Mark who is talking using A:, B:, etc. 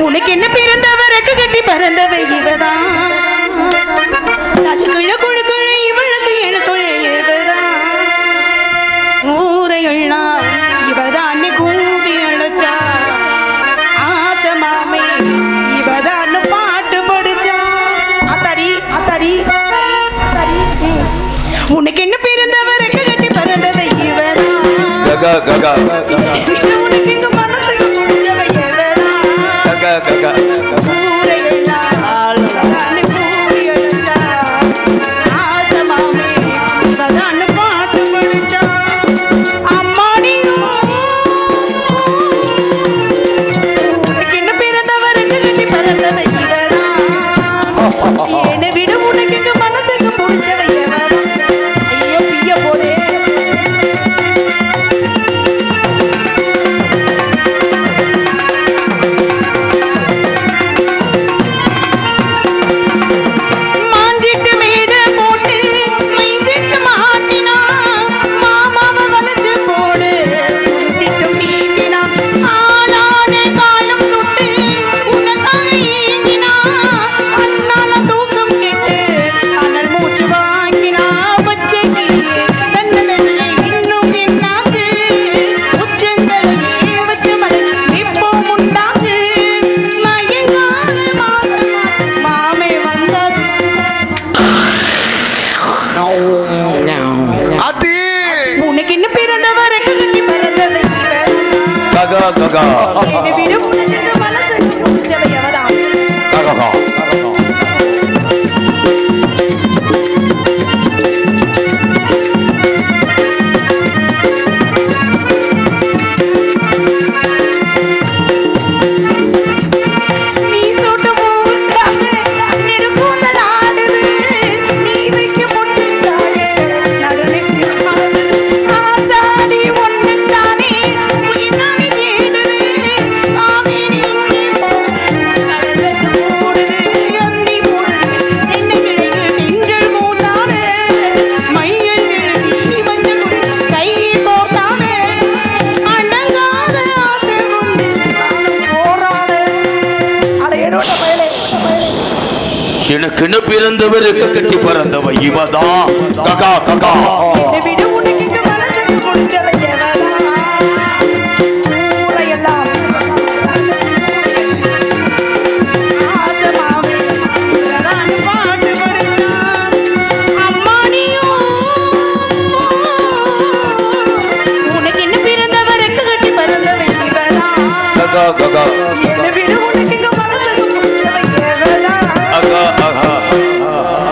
A: உனக்கு என்ன பிறந்தவருக்கு கட்டி பறந்தவை இவதான் அதுக்குள்ள குழுக்குள்ள இவளுக்கு என்ன சொல்ல இவதான் ஊரையெல்லாம் இவதான் அன்னை கூடி அழைச்சா ஆசமாமே இவதான் பாட்டு படிச்சா அத்தாடி அத்தாடி உனக்கு என்ன பிறந்தவருக்கு கட்டி பறந்தவை இவதான் உனக்கு இங்க மனசுக்கு முடிஞ்சவை என்னை விட உனக்கு இங்க மனசுக்கு முடிஞ்சவை ஐயோ பிய போதே உனக்கு என்ன பிறந்தவருக்கு கட்டி பறந்தவை என்னை விட உனக்கு மனசுக்கு முடிஞ்சவை எவதான்
B: எனக்கு பிறந்தவருக்கு கட்டி பறந்தவ இவதான் ககா ககா
A: உனக்கு மனசுக்கு முடிஞ்சவை